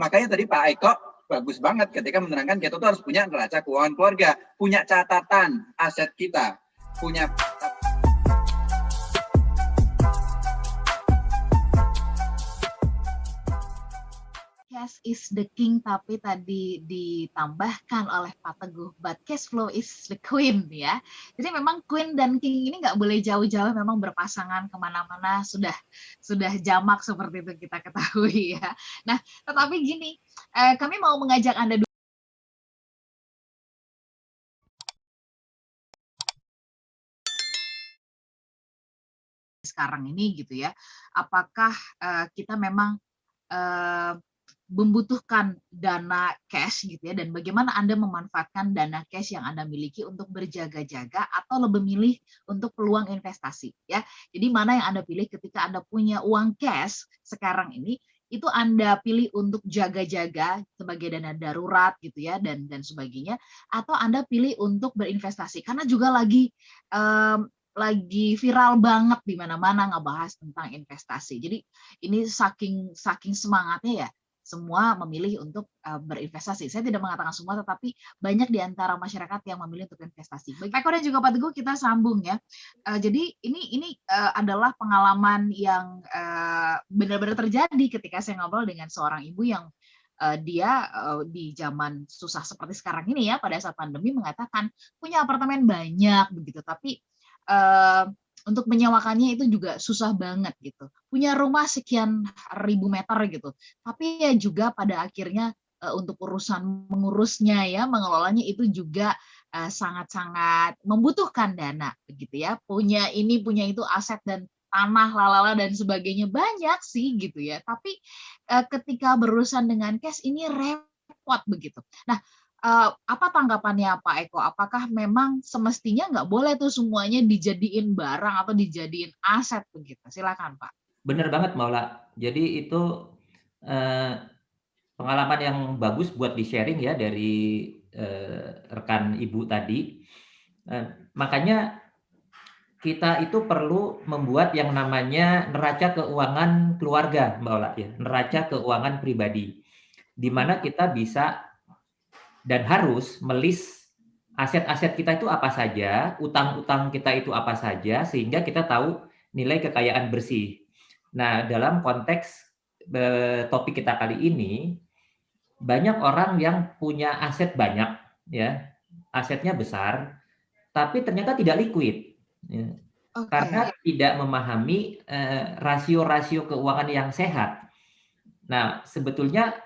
Makanya tadi Pak Eko bagus banget ketika menerangkan kita tuh harus punya neraca keuangan keluarga, punya catatan aset kita, punya cash is the king, tapi tadi ditambahkan oleh Pak Teguh, but cash flow is the queen ya. Jadi memang queen dan king ini nggak boleh jauh-jauh, memang berpasangan kemana-mana, sudah jamak seperti itu kita ketahui ya. Nah, tetapi gini, kami mau mengajak Anda sekarang ini gitu ya, apakah kita memang membutuhkan dana cash gitu ya, dan bagaimana Anda memanfaatkan dana cash yang Anda miliki untuk berjaga-jaga atau lebih milih untuk peluang investasi ya. Jadi mana yang Anda pilih ketika Anda punya uang cash sekarang ini, itu Anda pilih untuk jaga-jaga sebagai dana darurat gitu ya, dan sebagainya, atau Anda pilih untuk berinvestasi karena juga lagi viral banget di mana-mana ngebahas tentang investasi. Jadi ini saking semangatnya ya, semua memilih untuk berinvestasi. Saya tidak mengatakan semua, tetapi banyak di antara masyarakat yang memilih untuk investasi. Baik Pak Eko dan juga Pak Teguh, kita sambung ya. Jadi ini adalah pengalaman yang benar-benar terjadi ketika saya ngobrol dengan seorang ibu yang dia di zaman susah seperti sekarang ini ya, pada saat pandemi mengatakan punya apartemen banyak begitu, tapi untuk menyewakannya itu juga susah banget gitu. Punya rumah sekian ribu meter gitu, tapi ya juga pada akhirnya untuk urusan mengurusnya ya, mengelolanya itu juga sangat-sangat membutuhkan dana begitu ya. Punya ini, punya itu, aset dan tanah, lalala dan sebagainya banyak sih gitu ya. Tapi ketika berurusan dengan cash ini repot begitu. Nah, apa tanggapannya Pak Eko? Apakah memang semestinya nggak boleh tuh semuanya dijadiin barang atau dijadiin aset begitu? Silakan Pak. Bener banget Maula. Jadi itu pengalaman yang bagus buat di-sharing ya dari rekan Ibu tadi. Makanya kita itu perlu membuat yang namanya neraca keuangan keluarga, Mbak Ola ya, neraca keuangan pribadi. Di mana kita bisa dan harus melis aset-aset kita itu apa saja, utang-utang kita itu apa saja, sehingga kita tahu nilai kekayaan bersih. Nah, dalam konteks topik kita kali ini, banyak orang yang punya aset banyak, ya, asetnya besar, tapi ternyata tidak liquid, ya, karena Oke. tidak memahami rasio-rasio keuangan yang sehat. Nah, sebetulnya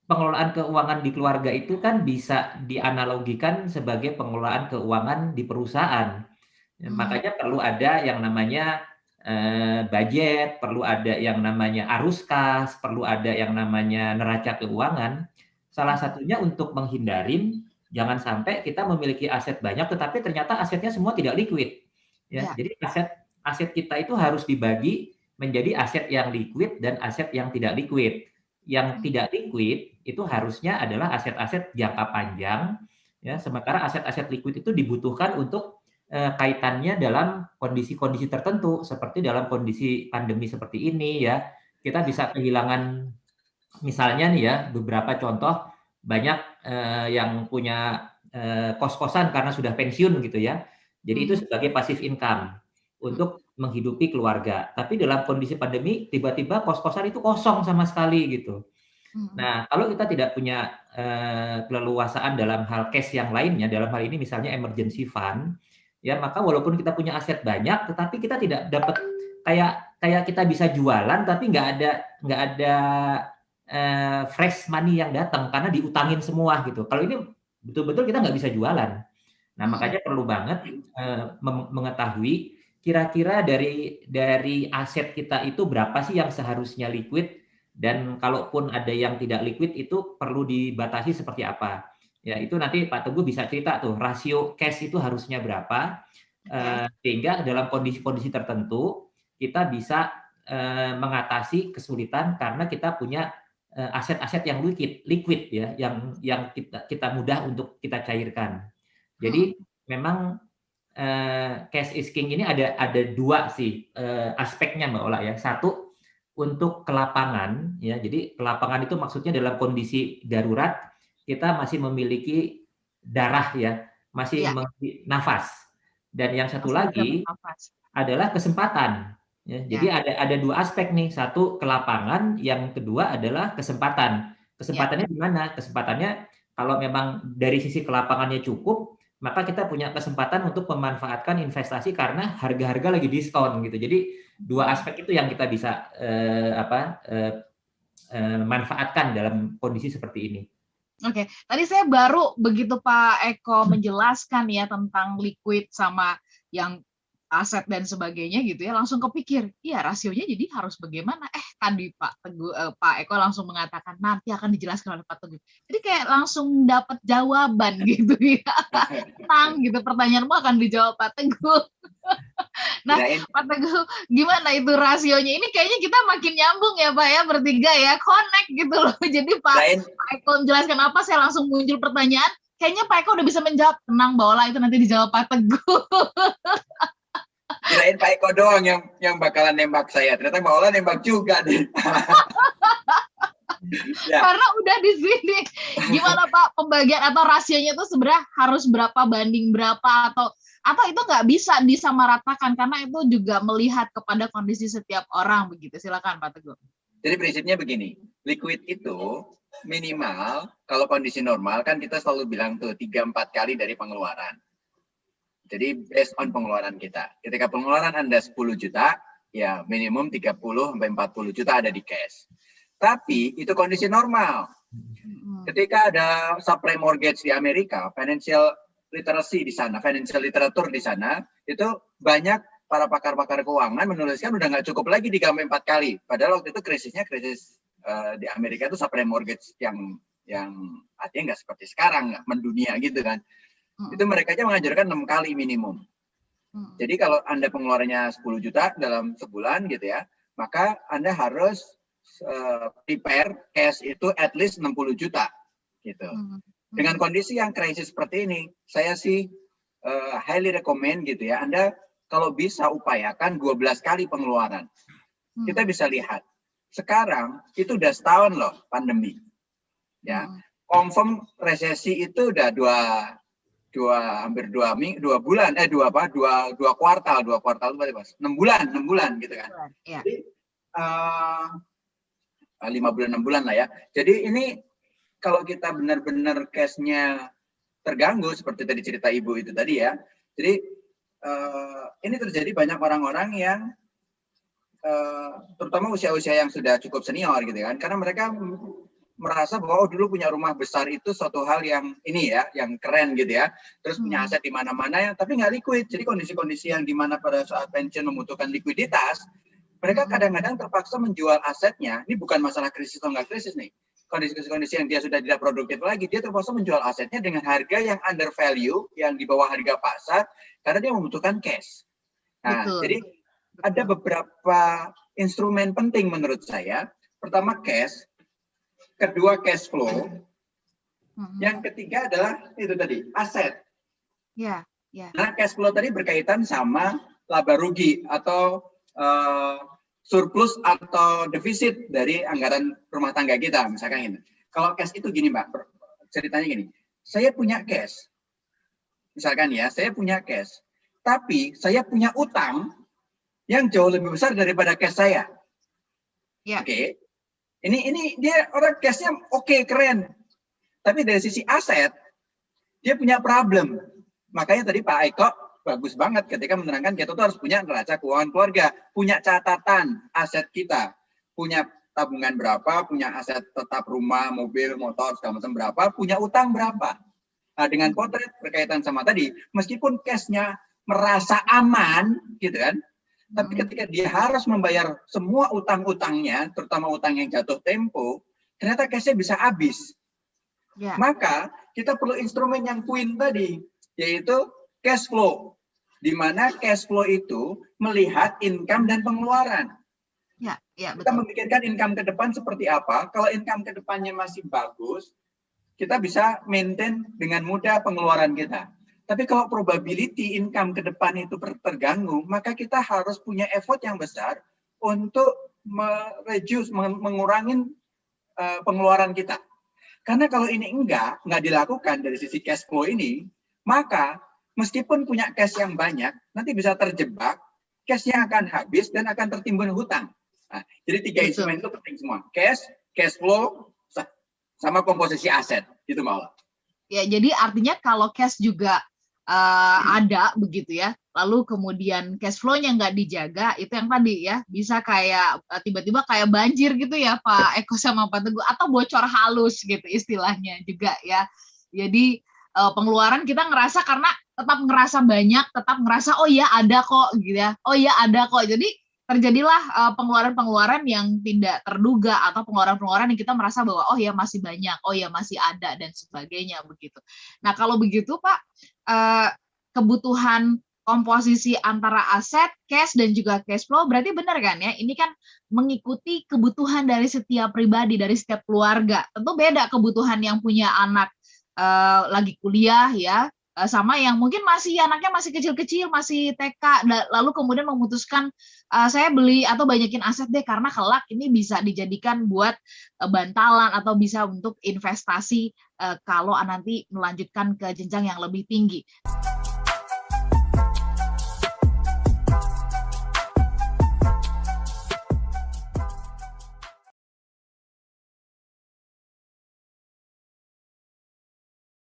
pengelolaan keuangan di keluarga itu kan bisa dianalogikan sebagai pengelolaan keuangan di perusahaan. Makanya perlu ada yang namanya budget, perlu ada yang namanya arus kas, perlu ada yang namanya neraca keuangan. Salah satunya untuk menghindarin jangan sampai kita memiliki aset banyak tetapi ternyata asetnya semua tidak liquid. Ya, Ya. jadi aset kita itu harus dibagi menjadi aset yang liquid dan aset yang tidak liquid. Yang tidak liquid itu harusnya adalah aset-aset jangka panjang, ya. Sementara aset-aset liquid itu dibutuhkan untuk kaitannya dalam kondisi-kondisi tertentu, seperti dalam kondisi pandemi seperti ini ya. Kita bisa kehilangan misalnya nih ya, beberapa contoh banyak yang punya kos-kosan karena sudah pensiun gitu ya. Jadi itu sebagai passive income untuk menghidupi keluarga. Tapi dalam kondisi pandemi tiba-tiba kos-kosan itu kosong sama sekali gitu. Nah, kalau kita tidak punya keleluasaan dalam hal cash yang lainnya, dalam hal ini misalnya emergency fund, ya maka walaupun kita punya aset banyak, tetapi kita tidak dapat kayak kayak kita bisa jualan, tapi nggak ada fresh money yang datang karena diutangin semua gitu. Kalau ini betul-betul kita nggak bisa jualan. Nah, makanya perlu banget mengetahui kira-kira dari aset kita itu berapa sih yang seharusnya liquid dan kalaupun ada yang tidak liquid itu perlu dibatasi seperti apa. Ya, itu nanti Pak Teguh bisa cerita tuh rasio cash itu harusnya berapa sehingga dalam kondisi-kondisi tertentu kita bisa mengatasi kesulitan karena kita punya aset-aset yang liquid ya, yang kita mudah untuk kita cairkan. Jadi memang cash is king ini ada dua sih aspeknya Mbak Ola ya. Satu untuk ke lapangan, ya. Jadi ke lapangan itu maksudnya dalam kondisi darurat kita masih memiliki darah, ya, masih Iya, memiliki nafas. Dan yang satu masih bisa lagi bernafas. adalah kesempatan, ya. Jadi Ya, ada 2 aspek nih, satu ke lapangan, yang kedua adalah kesempatan. ya. Kesempatannya di mana? Kesempatannya kalau memang dari sisi ke lapangannya cukup, maka kita punya kesempatan untuk memanfaatkan investasi karena harga-harga lagi diskon gitu. Jadi 2 aspek itu yang kita bisa, manfaatkan dalam kondisi seperti ini. Oke, tadi saya baru begitu Pak Eko menjelaskan ya tentang liquid sama yang aset dan sebagainya gitu ya, langsung kepikir, iya rasionya jadi harus bagaimana? Tadi Pak Eko langsung mengatakan nanti akan dijelaskan oleh Pak Teguh. Jadi kayak langsung dapat jawaban gitu ya. Tenang gitu, pertanyaanmu akan dijawab Pak Teguh. Nah, Kirain Pak Teguh, gimana itu rasionya? Ini kayaknya kita makin nyambung ya Pak ya, bertiga ya, connect gitu loh. Jadi Pak kirain Eko menjelaskan apa, saya langsung muncul pertanyaan, kayaknya Pak Eko udah bisa menjawab, tenang bawalah itu nanti dijawab Pak Teguh. kirain Pak Eko doang yang bakalan nembak saya. Ternyata Mbak Ola nembak juga nih. Ya, Karena udah di sini. Gimana Pak pembagian atau rasionya itu sebenarnya harus berapa banding berapa atau itu nggak bisa disamaratakan karena itu juga melihat kepada kondisi setiap orang begitu. Silakan Pak Teguh. jadi prinsipnya begini, liquid itu minimal kalau kondisi normal kan kita selalu bilang tuh 3-4 kali dari pengeluaran. Jadi based on pengeluaran kita. Ketika pengeluaran Anda 10 juta, ya minimum 30-40 juta ada di cash. Tapi itu kondisi normal. Ketika ada subprime mortgage di Amerika, financial literacy di sana, financial literature di sana, itu banyak para pakar-pakar keuangan menuliskan udah nggak cukup lagi 3-4 kali. Padahal waktu itu krisis di Amerika itu subprime mortgage yang artinya nggak seperti sekarang, nggak mendunia gitu kan. Itu mereka aja mengajarkan 6 kali minimum. Jadi kalau Anda pengeluarannya 10 juta dalam sebulan gitu ya, maka Anda harus prepare cash itu at least 60 juta gitu. Dengan kondisi yang krisis seperti ini, saya sih highly recommend gitu ya, Anda kalau bisa upayakan 12 kali pengeluaran. Kita bisa lihat. Sekarang itu udah setahun loh pandemi. Ya. Confirm resesi itu udah hampir 2 bulan, 2 kuartal itu berarti Mas. 6 bulan gitu kan. Ya. Jadi 5 bulan 6 bulan lah ya. Jadi ini kalau kita benar-benar cash-nya terganggu seperti tadi cerita Ibu itu tadi ya. Jadi ini terjadi banyak orang-orang yang terutama usia-usia yang sudah cukup senior gitu kan. Karena mereka merasa bahwa dulu punya rumah besar itu suatu hal yang ini ya, yang keren gitu ya. Terus punya aset di mana-mana tapi nggak liquid. Jadi kondisi-kondisi yang dimana pada saat pensiun membutuhkan likuiditas, mereka kadang-kadang terpaksa menjual asetnya. Ini bukan masalah krisis atau nggak krisis nih. Kondisi-kondisi yang dia sudah tidak produktif lagi, dia terpaksa menjual asetnya dengan harga yang under value, yang di bawah harga pasar, karena dia membutuhkan cash. Nah, jadi ada beberapa instrumen penting menurut saya. Pertama cash, kedua cash flow, yang ketiga adalah itu tadi aset. Ya. Nah, cash flow tadi berkaitan sama laba rugi atau surplus atau defisit dari anggaran rumah tangga kita, misalkan ini. Kalau cash itu gini, Mbak, ceritanya gini. Saya punya cash, misalkan ya, saya punya cash, tapi saya punya utang yang jauh lebih besar daripada cash saya. Ya. Oke. Ini dia orang cashnya oke, keren. Tapi dari sisi aset, dia punya problem. Makanya tadi Pak Eko bagus banget ketika menerangkan kita tuh harus punya neraca keuangan keluarga, punya catatan aset kita, punya tabungan berapa, punya aset tetap rumah, mobil, motor, segala macam berapa, punya utang berapa. Nah, dengan potret berkaitan sama tadi, meskipun cashnya merasa aman, gitu kan, tapi ketika dia harus membayar semua utang-utangnya, terutama utang yang jatuh tempo, ternyata cashnya bisa habis. Ya. Maka kita perlu instrumen yang Queen tadi, yaitu cash flow. Di mana cash flow itu melihat income dan pengeluaran. Ya, kita memikirkan income ke depan seperti apa. Kalau income ke depannya masih bagus, kita bisa maintain dengan mudah pengeluaran kita. Tapi kalau probability income ke depan itu terganggu, maka kita harus punya effort yang besar untuk mengurangin pengeluaran kita. Karena kalau ini nggak dilakukan dari sisi cash flow ini, maka meskipun punya cash yang banyak, nanti bisa terjebak, cash-nya akan habis dan akan tertimbun hutang. Nah, jadi 3 instrumen itu penting semua. Cash flow, sama komposisi aset. Itu malah. Ya, jadi artinya kalau cash juga ada begitu ya, lalu kemudian cash flow-nya nggak dijaga, itu yang tadi ya, bisa kayak tiba-tiba kayak banjir gitu ya Pak Eko sama Pak Teguh, atau bocor halus gitu istilahnya juga ya. Jadi pengeluaran kita ngerasa karena tetap ngerasa banyak, tetap ngerasa oh ya ada kok gitu ya, oh ya ada kok. Jadi terjadilah pengeluaran-pengeluaran yang tidak terduga atau pengeluaran-pengeluaran yang kita merasa bahwa oh ya masih banyak, oh ya masih ada dan sebagainya begitu. Nah kalau begitu Pak, kebutuhan komposisi antara aset, cash dan juga cash flow berarti benar kan ya? Ini kan mengikuti kebutuhan dari setiap pribadi, dari setiap keluarga. Tentu beda kebutuhan yang punya anak lagi kuliah ya, sama yang mungkin anaknya masih kecil-kecil, masih TK, lalu kemudian memutuskan saya beli atau banyakin aset deh karena kelak ini bisa dijadikan buat bantalan atau bisa untuk investasi kalau nanti melanjutkan ke jenjang yang lebih tinggi.